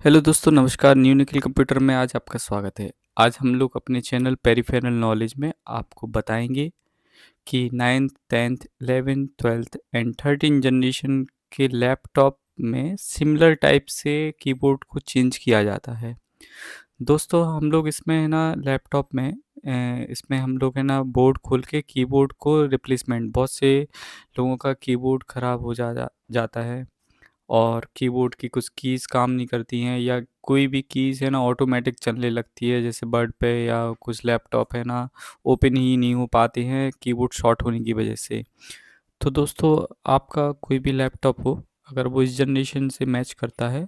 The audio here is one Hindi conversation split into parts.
हेलो दोस्तों, नमस्कार। न्यू निखिल कंप्यूटर में आज आपका स्वागत है। आज हम लोग अपने चैनल पेरिफेरल नॉलेज में आपको बताएंगे कि 9th 10th 11th 12th and 13 generation के लैपटॉप में सिमिलर टाइप से कीबोर्ड को चेंज किया जाता है। दोस्तों, हम लोग इसमें है ना लैपटॉप में इसमें हम लोग है ना बोर्ड खोल के कीबोर्ड को रिप्लेसमेंट, बहुत से लोगों का कीबोर्ड ख़राब हो जाता है और कीबोर्ड की कुछ कीज़ काम नहीं करती हैं या कोई भी कीज़ है ना ऑटोमेटिक चलने लगती है, जैसे बर्ड पे या कुछ लैपटॉप है ना ओपन ही नहीं हो पाते हैं कीबोर्ड शॉर्ट होने की वजह से। तो दोस्तों, आपका कोई भी लैपटॉप हो, अगर वो इस जनरेशन से मैच करता है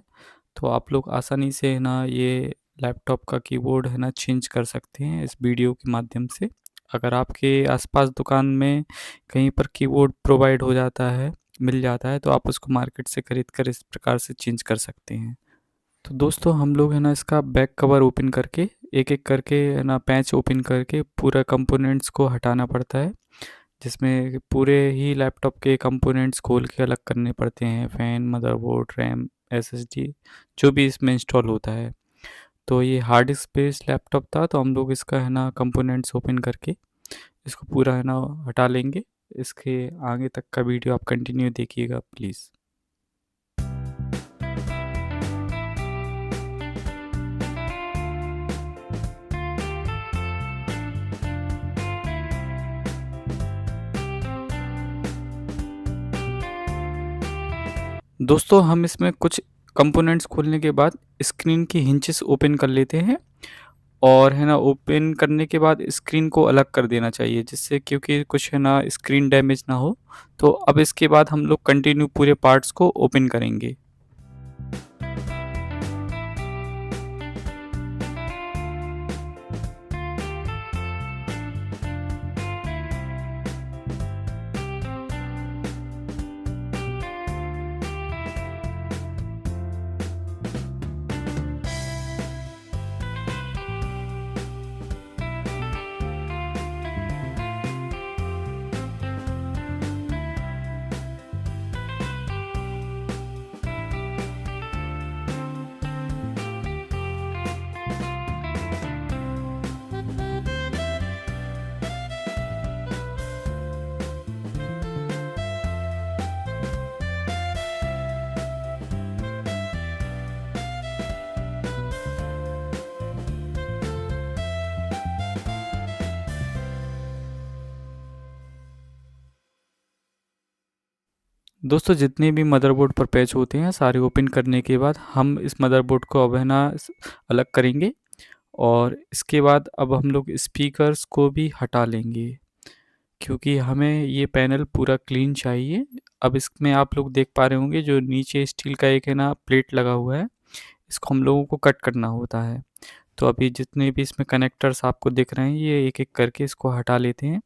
तो आप लोग आसानी से है ना ये लैपटॉप का कीबोर्ड है ना चेंज कर सकते हैं इस वीडियो के माध्यम से। अगर आपके आसपास दुकान में कहीं पर कीबोर्ड प्रोवाइड हो जाता है, मिल जाता है, तो आप उसको मार्केट से खरीद कर इस प्रकार से चेंज कर सकते हैं। तो दोस्तों, हम लोग है ना इसका बैक कवर ओपन करके एक एक करके है ना पैच ओपन करके पूरा कंपोनेंट्स को हटाना पड़ता है, जिसमें पूरे ही लैपटॉप के कंपोनेंट्स खोल के अलग करने पड़ते हैं। फ़ैन, मदरबोर्ड, रैम, एसएसडी, जो भी इसमें इंस्टॉल होता है। तो ये हार्ड डिस्क बेस्ड लैपटॉप था, तो हम लोग इसका है ना कंपोनेंट्स ओपन करके इसको पूरा है ना हटा लेंगे। इसके आगे तक का वीडियो आप कंटिन्यू देखिएगा प्लीज़। दोस्तों, हम इसमें कुछ कंपोनेंट्स खोलने के बाद स्क्रीन की हिंजेस ओपन कर लेते हैं और है ना ओपन करने के बाद स्क्रीन को अलग कर देना चाहिए, जिससे क्योंकि कुछ है ना स्क्रीन डैमेज ना हो। तो अब इसके बाद हम लोग कंटिन्यू पूरे पार्ट्स को ओपन करेंगे। दोस्तों, जितने भी मदरबोर्ड पर पैच होते हैं सारे ओपन करने के बाद हम इस मदरबोर्ड को अब है ना अलग करेंगे और इसके बाद अब हम लोग स्पीकर्स को भी हटा लेंगे, क्योंकि हमें ये पैनल पूरा क्लीन चाहिए। अब इसमें आप लोग देख पा रहे होंगे जो नीचे स्टील का एक है ना प्लेट लगा हुआ है, इसको हम लोगों को कट करना होता है। तो अभी जितने भी इसमें कनेक्टर्स आपको दिख रहे हैं ये एक एक करके इसको हटा लेते हैं।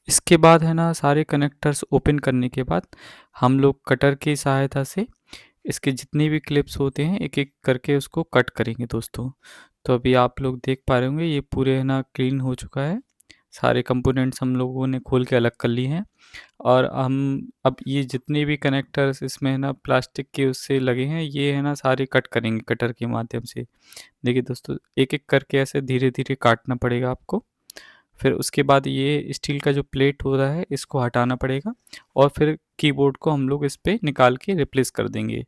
इसके बाद है ना सारे कनेक्टर्स ओपन करने के बाद हम लोग कटर की सहायता से इसके जितने भी क्लिप्स होते हैं एक एक करके उसको कट करेंगे दोस्तों। तो अभी आप लोग देख पा रहे होंगे ये पूरे है ना क्लीन हो चुका है। सारे कंपोनेंट्स हम लोगों ने खोल के अलग कर लिए हैं और हम अब ये जितने भी कनेक्टर्स इसमें है ना प्लास्टिक के उससे लगे हैं ये है ना सारे कट करेंगे कटर के माध्यम से। देखिए दोस्तों, एक एक करके ऐसे धीरे धीरे काटना पड़ेगा आपको। फिर उसके बाद ये स्टील का जो प्लेट हो रहा है इसको हटाना पड़ेगा और फिर कीबोर्ड को हम लोग इस पे निकाल के रिप्लेस कर देंगे।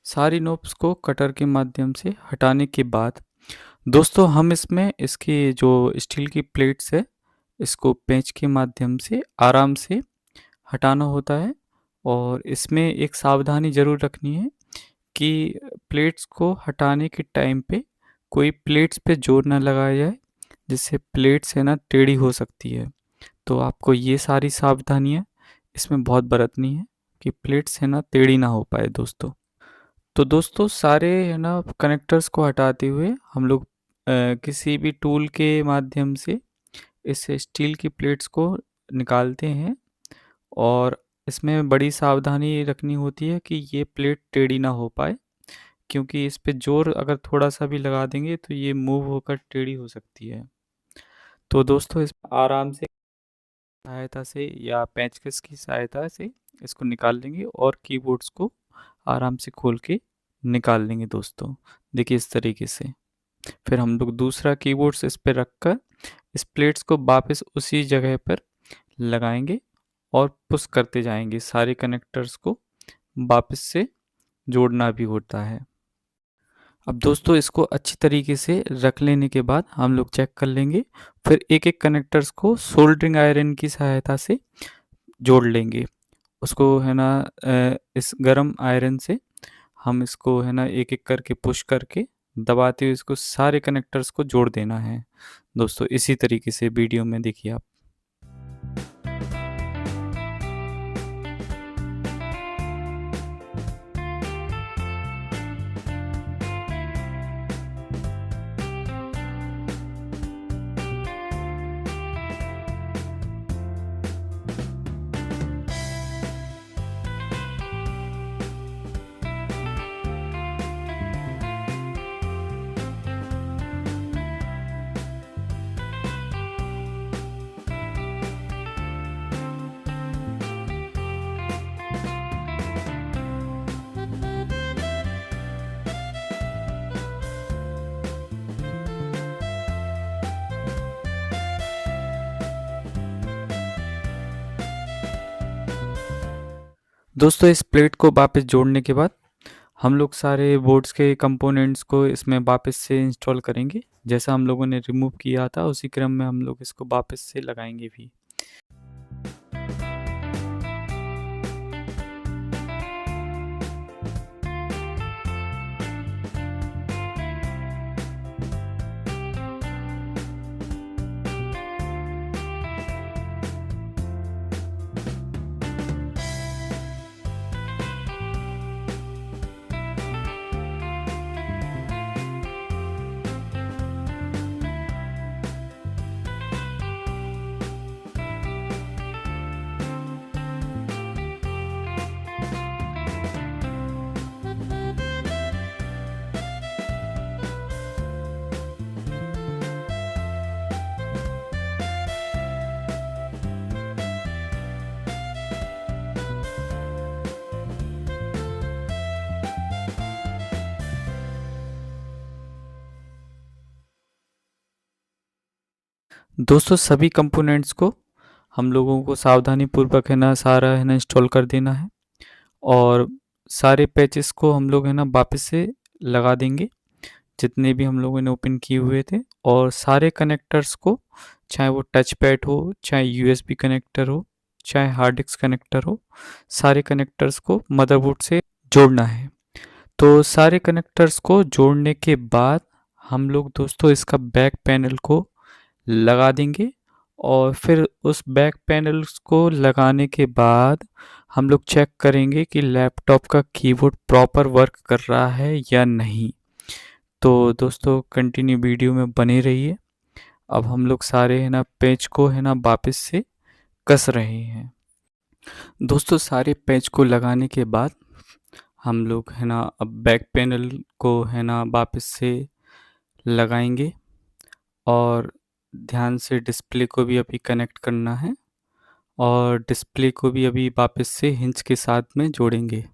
सारी नोब्स को कटर के माध्यम से हटाने के बाद दोस्तों हम इसमें इसकी जो स्टील की प्लेट्स है, इसको पेंच के माध्यम से आराम से हटाना होता है और इसमें एक सावधानी ज़रूर रखनी है कि प्लेट्स को हटाने के टाइम पे कोई प्लेट्स पे जोर ना लगाया जाए, जिससे प्लेट्स है ना टेढ़ी हो सकती है। तो आपको ये सारी सावधानियाँ इसमें बहुत बरतनी है कि प्लेट्स है ना टेढ़ी ना हो पाए दोस्तों। तो दोस्तों सारे है ना कनेक्टर्स को हटाते हुए हम लोग किसी भी टूल के माध्यम से इस स्टील की प्लेट्स को निकालते हैं और इसमें बड़ी सावधानी रखनी होती है कि ये प्लेट टेढ़ी ना हो पाए, क्योंकि इस पे ज़ोर अगर थोड़ा-सा भी लगा देंगे तो ये मूव होकर टेढ़ी हो सकती है। तो दोस्तों इस आराम से सहायता से या पेंचकस की सहायता से इसको निकाल लेंगे और कीबोर्ड्स को आराम से खोल के निकाल लेंगे दोस्तों। देखिए इस तरीके से। फिर हम लोग दूसरा कीबोर्ड्स इस पे रखकर इस प्लेट्स को वापस उसी जगह पर लगाएँगे और पुश करते जाएँगे। सारे कनेक्टर्स को वापस से जोड़ना भी होता है। अब दोस्तों इसको अच्छी तरीके से रख लेने के बाद हम लोग चेक कर लेंगे। फिर एक-एक कनेक्टर्स को सोल्डरिंग आयरन की सहायता से जोड़ लेंगे। उसको है ना इस गरम आयरन से हम इसको है ना एक-एक करके पुश करके दबाते हुए इसको सारे कनेक्टर्स को जोड़ देना है। दोस्तों इसी तरीके से वीडियो में देखिए आप। दोस्तों इस प्लेट को वापस जोड़ने के बाद हम लोग सारे बोर्ड्स के कंपोनेंट्स को इसमें वापस से इंस्टॉल करेंगे। जैसा हम लोगों ने रिमूव किया था उसी क्रम में हम लोग इसको वापस से लगाएँगे भी। दोस्तों सभी कंपोनेंट्स को हम लोगों को सावधानीपूर्वक है ना सारा है ना इंस्टॉल कर देना है और सारे पैचेस को हम लोग है ना वापस से लगा देंगे, जितने भी हम लोगों ने ओपन किए हुए थे। और सारे कनेक्टर्स को, चाहे वो टच पैड हो, चाहे यूएसबी कनेक्टर हो, चाहे हार्ड डिस्क कनेक्टर हो, सारे कनेक्टर्स को मदरबोर्ड से जोड़ना है। तो सारे कनेक्टर्स को जोड़ने के बाद हम लोग दोस्तों इसका बैक पैनल को लगा देंगे और फिर उस बैक पैनल्स को लगाने के बाद हम लोग चेक करेंगे कि लैपटॉप का कीबोर्ड प्रॉपर वर्क कर रहा है या नहीं। तो दोस्तों कंटिन्यू वीडियो में बने रहिए। अब हम लोग सारे है ना पेच को है ना वापस से कस रहे हैं। दोस्तों सारे पेच को लगाने के बाद हम लोग है ना अब बैक पैनल को है ना वापस से लगाएंगे और ध्यान से डिस्प्ले को भी अभी कनेक्ट करना है और डिस्प्ले को भी अभी वापस से हिंज के साथ में जोड़ेंगे।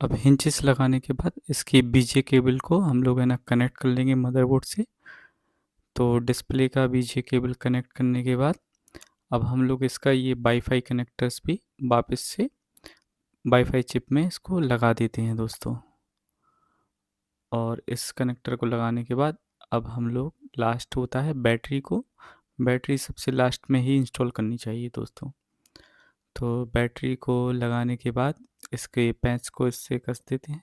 अब हिंचेस लगाने के बाद इसकी बीजे केबल को हम लोग है ना कनेक्ट कर लेंगे मदरबोर्ड से। तो डिस्प्ले का बीजे केबल कनेक्ट करने के बाद अब हम लोग इसका ये वाईफाई कनेक्टर्स भी वापस से वाईफाई चिप में इसको लगा देते हैं दोस्तों। और इस कनेक्टर को लगाने के बाद अब हम लोग लास्ट होता है बैटरी को, बैटरी सबसे लास्ट में ही इंस्टॉल करनी चाहिए दोस्तों। तो बैटरी को लगाने के बाद इसके पैच को इससे कस देते हैं।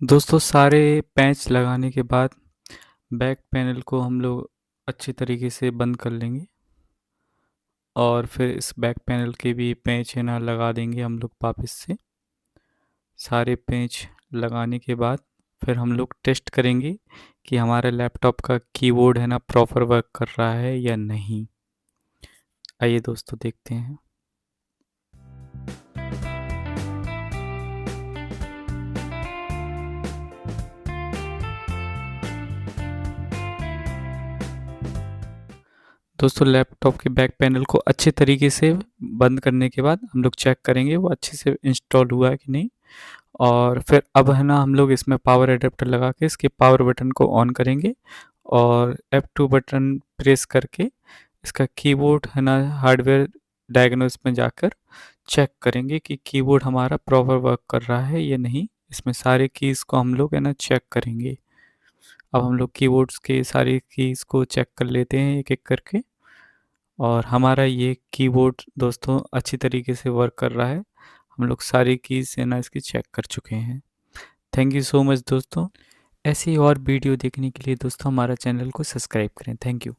दोस्तों सारे पैच लगाने के बाद बैक पैनल को हम लोग अच्छी तरीके से बंद कर लेंगे और फिर इस बैक पैनल के भी पैच है ना लगा देंगे हम लोग वापस से। सारे पैच लगाने के बाद फिर हम लोग टेस्ट करेंगे कि हमारे लैपटॉप का कीबोर्ड है ना प्रॉपर वर्क कर रहा है या नहीं। आइए दोस्तों देखते हैं। दोस्तों लैपटॉप के बैक पैनल को अच्छे तरीके से बंद करने के बाद हम लोग चेक करेंगे वो अच्छे से इंस्टॉल हुआ है कि नहीं। और फिर अब है ना हम लोग इसमें पावर एडेप्टर लगा के इसके पावर बटन को ऑन करेंगे और F2 बटन प्रेस करके इसका कीबोर्ड है ना हार्डवेयर डायग्नोस में जाकर चेक करेंगे कि कीबोर्ड हमारा प्रॉपर वर्क कर रहा है या नहीं। इसमें सारे कीज़ को हम लोग है ना चेक करेंगे। अब हम लोग कीबोर्ड्स के सारी कीज़ को चेक कर लेते हैं एक एक करके और हमारा ये कीबोर्ड दोस्तों अच्छी तरीके से वर्क कर रहा है। हम लोग सारी कीज़ है ना इसकी चेक कर चुके हैं। थैंक यू सो मच दोस्तों। ऐसी और वीडियो देखने के लिए दोस्तों हमारा चैनल को सब्सक्राइब करें। Thank you.